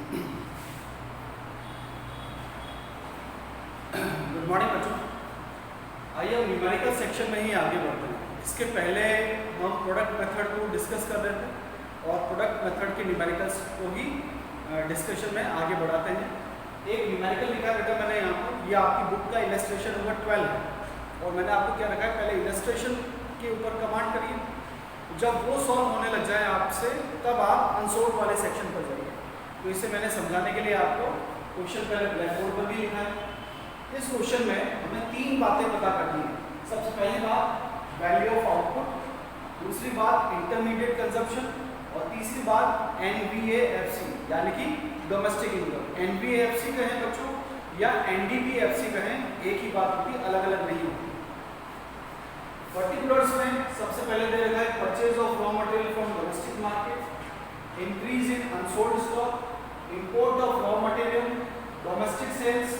Good morning बच्चों। आइए हम न्यूमेरिकल सेक्शन में ही आगे बढ़ते हैं। इसके पहले हम प्रोडक्ट मेथड को डिस्कस कर रहे थे और प्रोडक्ट मेथड के न्यूमेरिकल्स को ही डिस्कशन में आगे बढ़ाते हैं। एक न्यूमेरिकल लिखा है बेटा मैंने यहाँ पर, ये आपकी बुक का इलस्ट्रेशन नंबर 12 है और मैंने आपको क्या रखा है, पहले इलस्ट्रेशन के ऊपर कमांड करिए। जब वो सॉल्व होने लग जाए आपसे तब आप अनसोल्व वाले सेक्शन पर जाइए। तो इसे मैंने समझाने के लिए आपको क्वेश्चन पहले ब्लैक बोर्ड पर भी लिखा है। इस क्वेश्चन में हमें तीन बातें पता करनी है। सबसे पहली बात वैल्यू ऑफ आउटपुट, दूसरी बात इंटरमीडिएट कंजप्शन और तीसरी बात NVAFC यानी कि डोमेस्टिक इनकम। NVAFC कहें बच्चों या NDPFC कहें, एक ही बात होती, अलग अलग नहीं होती। पर्टिकुलर्स में सबसे पहले दे रखा है purchase of raw material from domestic market, increase in unsold stock, import of raw material, domestic sales,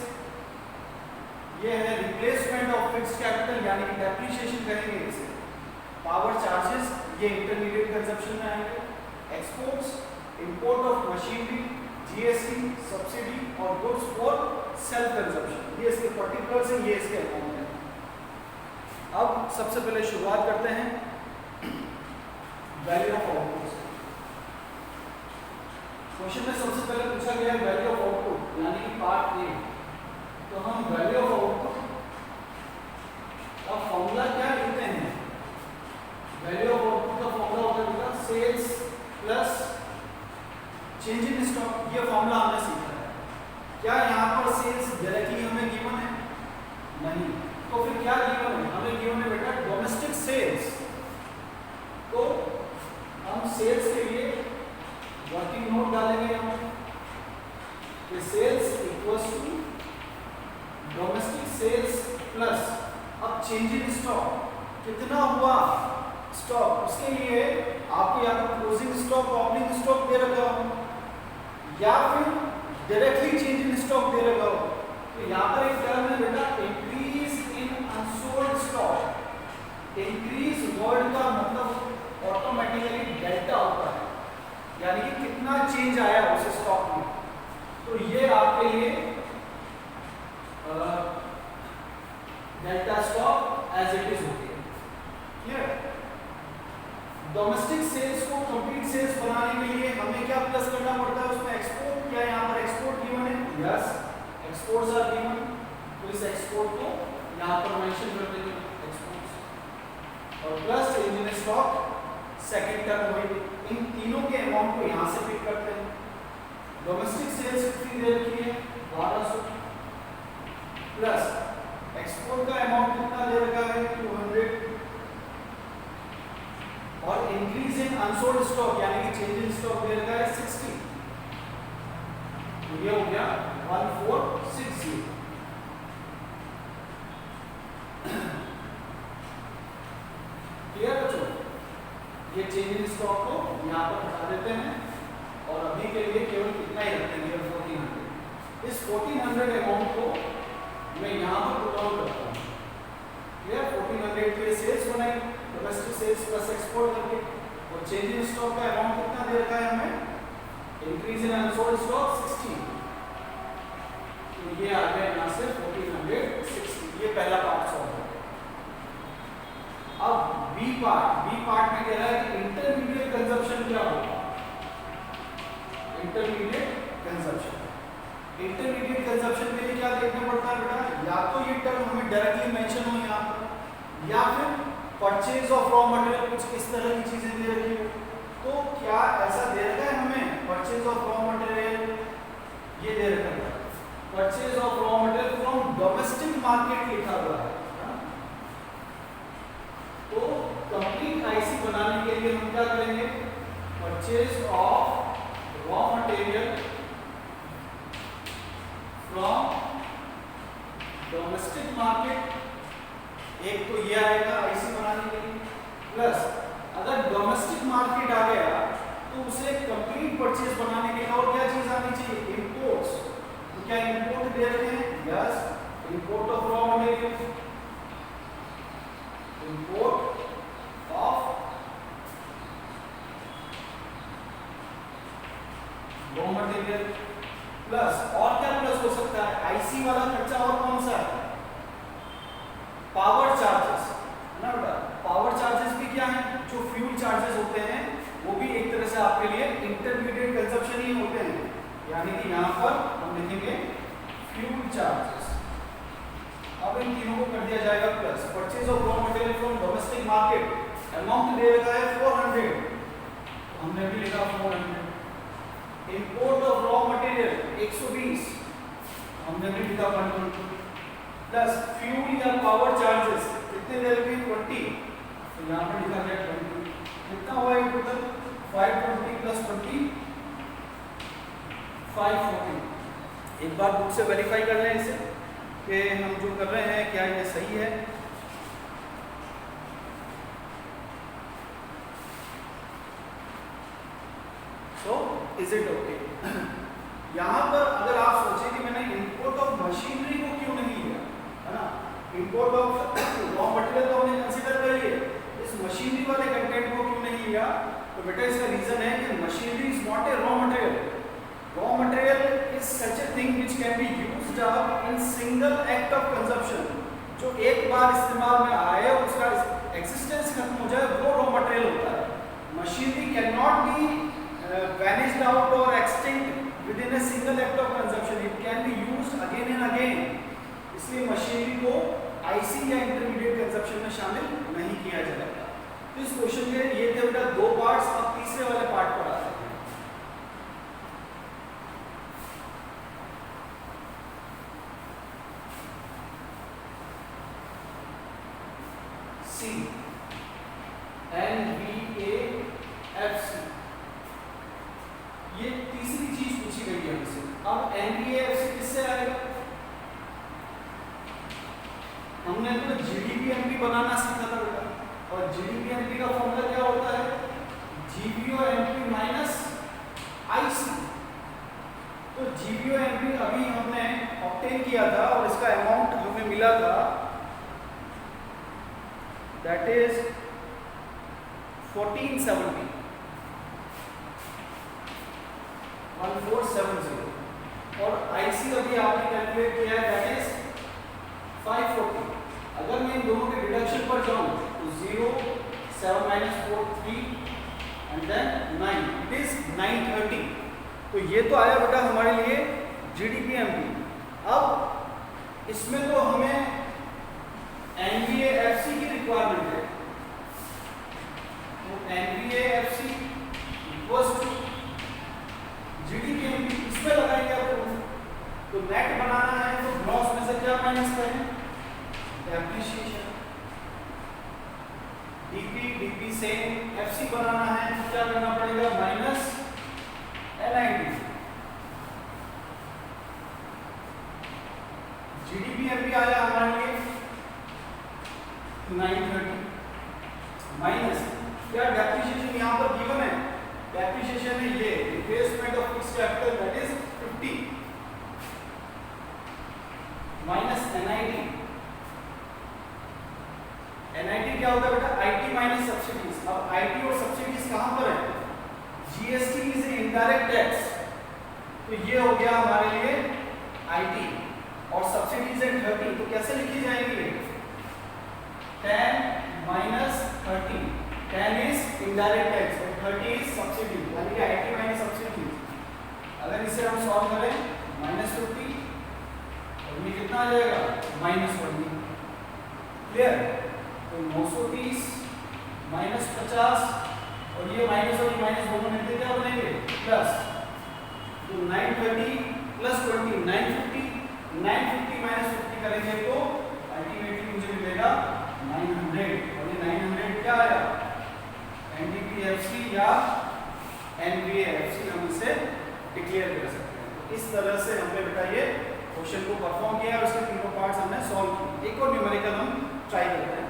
ये है रिप्लेसमेंट ऑफ फिक्स्ड कैपिटल यानी कि डेप्रिसिएशन कहेंगे इसे, पावर चार्जेस ये इंटरमीडिएट कंजप्शन में आएंगे, exports, import of machinery, GST, subsidy और गुड्स फॉर सेल्फ कंजप्शन, ये इसके पर्टिकुलर्स हैं, ये इसके अकाउंट हैं। अब सबसे पहले शुरुआत करते हैं वैल्यू ऑफ आउटपुट से। क्वेश्चन में सबसे पहले पूछा गया है वैल्यू ऑफ आउटपुट यानी कि पार्ट ए। तो हम वैल्यू ऑफ आउटपुट का फॉर्मूला क्या लिखते हैं? वैल्यू ऑफ आउटपुट का फॉर्मूला होता है sales plus change in stock. ये फॉर्मूला हमने सीखा है। क्या यहाँ पर सेल्स डायरेक्टली हमें गिवन है? नहीं। तो फिर क्या गिवन है? हमें गिवन है बेटा डोमेस्टिक सेल्स। तो हम सेल्स के लिए वर्किंग नोट डालेंगे यहाँ कि sales equals to domestic sales plus, अब चेंज इन स्टॉक कितना हुआ स्टॉक, उसके लिए आपको या तो क्लोजिंग स्टॉक ओपनिंग स्टॉक दे रखा हो या फिर डायरेक्टली चेंज इन स्टॉक दे रखा हो। तो यहाँ पर एक टर्म है बेटा increase in unsold stock. Increase word का मतलब ऑटोमेटिकली डेल्टा होता है यानी कि कितना चेंज आया उस स्टॉक में। तो ये आपके लिए delta stock as it is होती है। क्लियर? डोमेस्टिक सेल्स को कंप्लीट सेल्स बनाने के लिए हमें क्या प्लस करना पड़ता है उसमें? एक्सपोर्ट। क्या यहाँ पर एक्सपोर्ट गिवन है? Yes, exports are given. तो इस एक्सपोर्ट को यहाँ पर मेंशन कर देंगे एक्सपोर्ट्स और plus change in stock second term होगी। इन तीनों के अमाउंट को यहाँ से पिक करते हैं। डोमेस्टिक सेल्स कितनी दे रखी है? 1200 प्लस एक्सपोर्ट का अमाउंट कितना दे रखा है? 200 और इंक्रीज इन अनसोल्ड स्टॉक यानी कि चेंज इन स्टॉक दे रखा है 60। तो ये हो गया 1460। क्लियर बच्चों? ये चेंज इन स्टॉक को यहाँ पर हटा देते हैं और अभी के लिए केवल कितना ही रखते हैं 1400। इस 1400 अमाउंट को मैं यहाँ पर पुट आउट करता हूँ। क्लियर? 1400 के सेल्स बनाई डोमेस्टिक सेल्स प्लस एक्सपोर्ट करके और चेंज इन स्टॉक का अमाउंट कितना दे रखा है हमें? Increase in unsold stock 60। तो ये आ गया यहाँ से 1460। ये पहला पार्ट सॉल्व हो गया। अब बी पार्ट में कह रहा है कि इंटरमीडिएट कंजप्शन क्या होगा? इंटरमीडिएट कंजप्शन के लिए क्या देखना पड़ता है बेटा? या तो ये टर्म हमें डायरेक्टली मेंशन हो यहाँ पर या फिर परचेज ऑफ रॉ मटेरियल, कुछ इस तरह की चीजें दे रखी हो। तो क्या ऐसा दे रखा है हमें? परचेज ऑफ रॉ मटेरियल ये दे रखा है, purchase of raw material from domestic market लिखा हुआ है। तो कंप्लीट आईसी बनाने के लिए हम क्या करेंगे? Purchase of raw material from domestic market, एक तो ये आएगा आईसी बनाने के लिए, प्लस अगर डोमेस्टिक मार्केट आ गया तो उसे कंप्लीट परचेज बनाने के लिए और क्या चीज आनी चाहिए? इंपोर्ट्स। तो क्या इंपोर्ट दे रहे हैं? Yes, import of raw material, import of raw material plus, और क्या प्लस हो सकता है, आईसी वाला खर्चा और कौन सा है, पावर चार्जेस, है ना बेटा। पावर चार्जेस भी क्या है, जो फ्यूल चार्जेस होते हैं वो भी एक तरह से आपके लिए इंटरमीडिएट कंजप्शन ही होते हैं, यानी कि यहाँ पर हम लिखेंगे फ्यूल चार्जेस। अब इन तीनों को कर दिया जाएगा plus. Purchase of raw material from domestic market, amount दे रखा है 400, हमने भी लिखा 400। इंपोर्ट ऑफ रॉ मटेरियल 120, हमने भी लिखा 120, प्लस फ्यूल या पावर चार्जेस कितने दे रखे 20, तो यहाँ पर लिखा गया 20। कितना हुआ ये टोटल, 520 प्लस 20 540। एक बार बुक से वेरीफाई कर लें इसे कि हम जो कर रहे हैं क्या ये सही है। So is it okay? यहाँ पर अगर आप सोचें कि मैंने इंपोर्ट ऑफ मशीनरी को क्यों नहीं लिया, है ना, इंपोर्ट ऑफ रॉ मटेरियल तो हमने कंसीडर कर लिए, इस मशीनरी वाले कंटेंट को क्यों नहीं लिया, तो बेटा इसका रीजन है कि machinery is not a raw material. Raw material is such a thing which can be used up in single act of consumption, जो एक बार इस्तेमाल में आए और उसका एक्सिस्टेंस खत्म हो जाए वो रॉ मटेरियल होता है। Machinery can not be vanished out or extinct within a single act of consumption, it can be used again and again, इसलिए मशीनरी को आईसी या इंटरमीडिएट कंजप्शन में शामिल नहीं किया जाएगा। तो इस क्वेश्चन के ये थे बेटा दो पार्ट्स, अब तीसरे वाले पार्ट पर आते हैं। सी NVAFC, ये तीसरी चीज पूछी गई है हमसे। अब NVAFC किससे आएगा, हमने तो GDPMP बनाना सीखा था बेटा, और GDPMP का फॉर्मूला क्या होता है, GVOMP माइनस IC। तो GVOMP अभी हमने ऑब्टेन किया था और इसका अमाउंट हमें मिला था, दैट इज 1470 1470, और IC अभी आपने कैलकुलेट किया है दैट इज 540। अगर मैं इन दोनों के डिडक्शन पर जाऊं तो 0 7 4 3 एंड देन 9, इट इज 930। तो ये तो आया बेटा हमारे लिए GDPMP। अब इसमें तो हमें NVAFC की रिक्वायरमेंट है, तो NVAFC इक्वल्स टू GDPMP, इसमें लगाएंगे आपको। तो नेट बनाना है तो ग्रॉस में से क्या माइनस करें, डेप्रिसिएशन। DP से FC बनाना है तो क्या करना पड़ेगा, माइनस NID। GDPMP आया हमारे लिए 930 माइनस क्या, डेप्रिसिएशन यहाँ पर गिवन है, डेप्रिसिएशन है ये replacement of fixed capital that is 50 minus NID। NID क्या होता है बेटा, IT माइनस सब्सिडीज। अब IT और सब्सिडीज कहां पर है, GST इज इनडायरेक्ट टैक्स, तो ये हो गया हमारे लिए IT, और सब्सिडीज है 30, तो कैसे लिखी जाएगी, 10 माइनस 30, 10 इज इनडायरेक्ट टैक्स और 30 इज सब्सिडी, यानी कि IT माइनस सब्सिडी। अगर इसे हम सॉल्व करें -50 और ये कितना आ जाएगा, -20, क्लियर। तो 930 -50 और ये माइनस और ये माइनस दोनों मिलकर क्या बनेंगे, प्लस। तो 930 प्लस 20 950, 950 माइनस 50 करेंगे तो अल्टीमेटली मुझे मिलेगा 900, और ये 900 क्या आया, NDPFC या NVAFC हम इसे डिक्लेयर कर सकते हैं। इस तरह से हमने बेटा ये क्वेश्चन को परफॉर्म किया और उसके तीनों पार्ट्स हमने सॉल्व किए। एक और न्यूमेरिकल हम ट्राई करते हैं।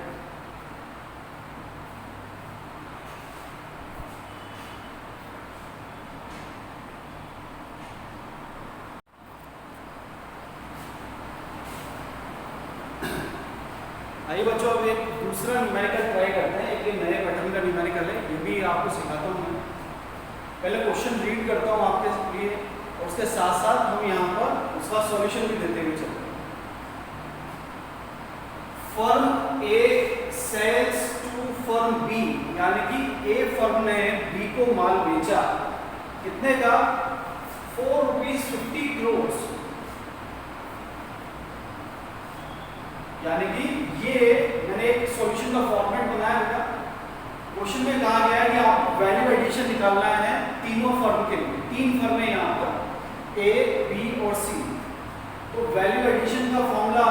आइए बच्चों अब एक दूसरा न्यूमेरिकल ट्राई करते हैं। एक ये नए पैटर्न का न्यूमेरिकल है, ये भी आपको सिखाता हूँ मैं। पहले क्वेश्चन रीड करता हूँ आपके लिए और उसके साथ साथ हम यहाँ पर उसका सॉल्यूशन भी देते हुए चलते हैं। Firm A sales to firm B, यानी कि ए फर्म ने बी को माल बेचा, कितने का? ₹4.50 crores। यानी कि ये मैंने एक सॉल्यूशन का फॉर्मेट बनाया बेटा। क्वेश्चन में कहा गया है कि आपको वैल्यू एडिशन निकालना है तीनों फर्म के लिए। 3 फर्म है यहाँ पर, ए, बी और सी। तो वैल्यू एडिशन का फॉर्मूला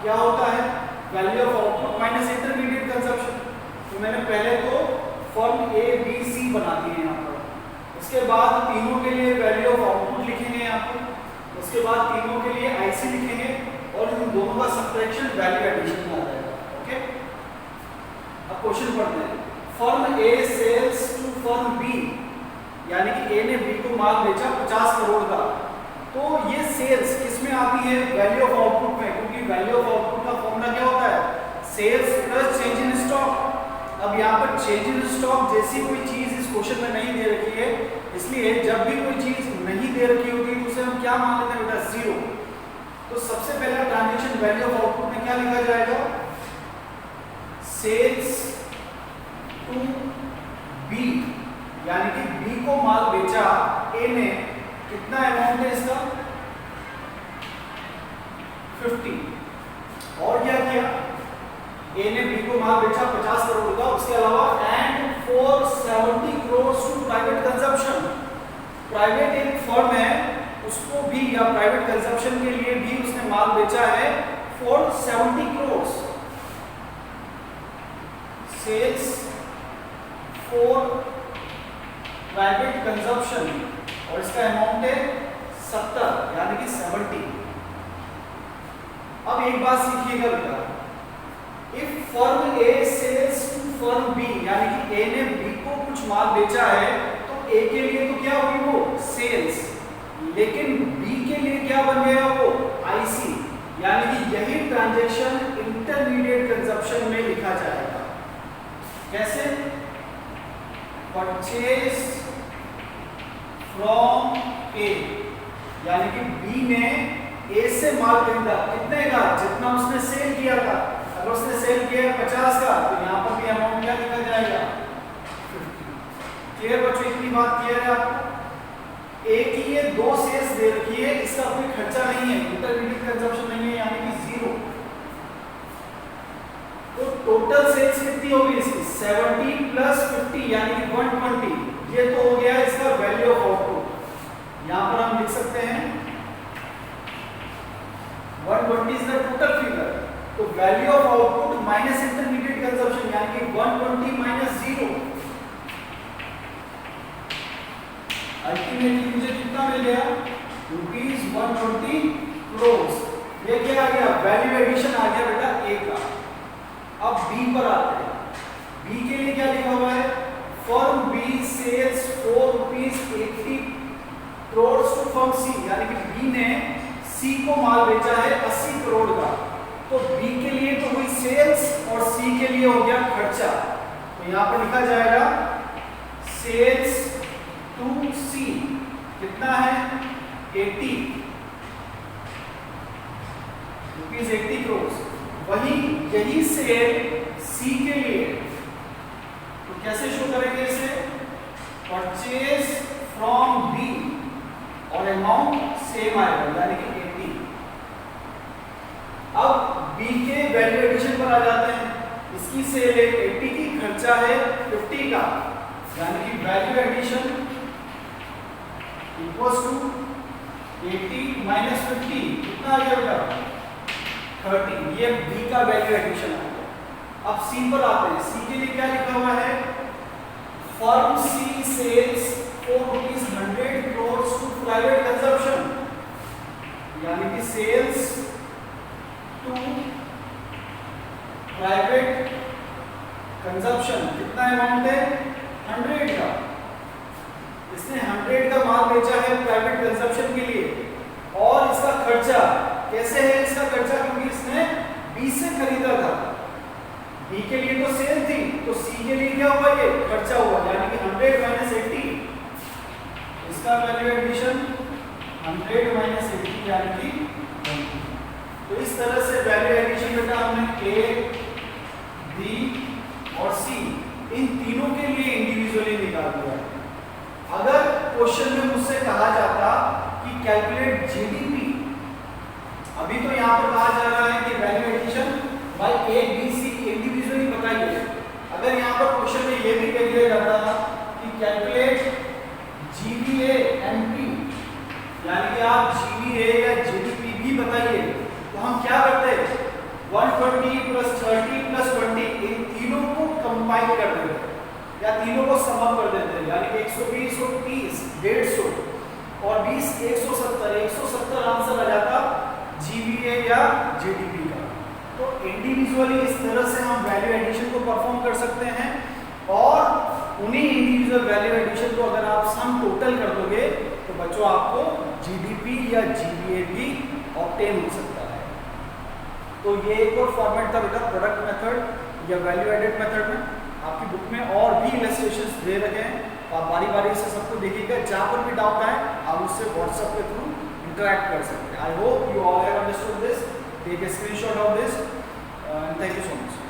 क्या होता है? Value of output minus intermediate consumption. तो मैंने पहले तो फर्म ए, बी, सी बना दिए यहाँ पर। उसके बाद तीनों के लिए वैल्यू ऑफ आउटपुट लिखेंगे यहाँ पर। उसके बाद तीनों के लिए आईसी लिखेंगे और इन दोनों का सब्ट्रैक्शन वैल्यू एडिशन में आ जाएगा। ओके, अब क्वेश्चन पढ़ते हैं। Firm A sales to firm B, यानी कि ए ने बी को माल बेचा 50 करोड़ का। तो ये सेल्स किस में आती है? वैल्यू ऑफ आउटपुट में, क्योंकि वैल्यू ऑफ आउटपुट का फॉर्मूला क्या होता है? Sales plus change in stock. अब यहाँ पर चेंज इन स्टॉक जैसी कोई चीज इस क्वेश्चन में नहीं दे रखी है, इसलिए जब भी कोई चीज नहीं दे रखी होगी तो उसे हम क्या मान लेते हैं बेटा? 0। तो सबसे पहला ट्रांजैक्शन वैल्यू ऑफ आउटपुट में क्या लिखा जाएगा? सेल्स टू बी, यानी कि बी को माल बेचा ए ने, कितना अमाउंट है इसका? 50। और क्या किया? ए ने बी को माल बेचा 50 करोड़ का, उसके अलावा and for 70 crore to private consumption. Private एक फर्म है, उसको भी या प्राइवेट कंजप्शन के लिए भी उसने माल बेचा है for 70 crore. Sales for private consumption और इसका अमाउंट है 70, यानी कि 70। अब एक बात सीखिएगा बेटा, if firm A sales to firm B, यानी कि ए ने बी को कुछ माल बेचा है तो ए के लिए तो क्या हुई वो? सेल्स। लेकिन बी के लिए क्या बन गया वो? आईसी। यानी कि यही ट्रांजैक्शन इंटरमीडिएट कंजप्शन में लिखा जाएगा। कैसे? परचेज फ्रॉम ए, यानी कि बी ने ए से माल खरीदा, कितने का? जितना उसने सेल किया था। अगर उसने सेल किया 50 का तो यहाँ पर भी अमाउंट क्या लिखा जाएगा? 50। क्लियर बच्चों? इतनी बात क्लियर है आपको? ए की ये 2 सेल्स दे रखी है, इसका कोई खर्चा नहीं है, इंटरमीडिएट कंजप्शन नहीं है, यानी कि 0। तो टोटल सेल्स कितनी होगी इसकी? 70 प्लस 50, यानी कि 120। ये तो हो गया इसका वैल्यू ऑफ आउटपुट। यहाँ पर हम लिख सकते हैं 120 इज द टोटल फिगर। तो value of output minus intermediate consumption, यानी कि 120 माइनस 0। अल्टीमेटली मुझे कितना मिल गया? ₹120 करोड़। ये क्या आ गया? वैल्यू एडिशन आ गया बेटा ए का। अब बी पर आते हैं। बी के लिए क्या लिखा हुआ है? Firm B sales ₹4.80 crore to firm C, यानी कि बी ने सी को माल बेचा है 80 करोड़ का। तो बी के लिए तो हुई सेल्स और सी के लिए हो गया खर्चा। तो यहाँ पर लिखा जाएगा सेल्स टू सी, कितना है? 80 करोड़। वही यही सेल सी के लिए, तो कैसे शो करेंगे इसे? परचेज फ्रॉम बी और अमाउंट सेम आएगा, यानी कि 80। अब बी के वैल्यू एडिशन पर आ जाते हैं। इसकी सेल है 80 की, खर्चा है 50 का, यानी कि value addition equals to 80 minus 50, कितना आ गया बेटा? 30। ये बी का वैल्यू एडिशन आ गया। अब सी पर आते हैं। सी के लिए क्या लिखा हुआ है? Firm C sales ₹100 crore to private consumption, यानी कि सेल्स टू प्राइवेट कंजप्शन, कितना अमाउंट है? 100 का। इसने 100 का माल बेचा है प्राइवेट कंजप्शन के लिए, और इसका खर्चा कैसे है? इसका खर्चा क्योंकि इसने बी से खरीदा था, बी के लिए तो सेल थी, तो सी के लिए क्या हुआ? ये खर्चा हुआ, यानी कि 100 माइनस 80, इसका वैल्यू एडिशन 100 माइनस 80 यानी कि 20। तो इस तरह से वैल्यू एडिशन बेटा हमने ए, बी और सी इन तीनों के लिए इंडिविजुअली निकाल दिया। अगर क्वेश्चन में मुझसे कहा जाता कि कैलकुलेट जीडीपी, अभी तो यहाँ पर कहा जा रहा है कि value addition by A B C individually बताइए। अगर यहाँ पर क्वेश्चन में ये भी कह दिया जाता कि कैलकुलेट जीवीए एनपी, यानी कि आप जीवीए या जीडीपी भी बताइए, तो हम क्या करते हैं 120 प्लस 30 प्लस 20 इन तीनों को कंबाइन कर देते हैं या तीनों को सम अप कर देते हैं, यानी कि 120 और 30 150 और 20 170 आंसर आ जाता जीवीए या जीडीपी का। तो इंडिविजुअली इस तरह से हम वैल्यू एडिशन को परफॉर्म कर सकते हैं और उन्हीं इंडिविजुअल वैल्यू एडिशन को अगर आप सम टोटल कर दोगे तो बच्चों आपको जीडीपी या जीवीए भी ऑब्टेन हो सकता है। तो ये एक और फॉर्मेट था बेटा प्रोडक्ट मेथड या वैल्यू एडेड मेथड में। आपकी बुक में और भी इलस्ट्रेशंस दे रखे हैं, तो आप बारी बारी से सबको देखिएगा। जहाँ पर भी डाउट आए आप उससे व्हाट्सएप के थ्रू इंटरेक्ट कर सकते हैं। I hope you all have understood this. Take a screenshot of this and thank you so much.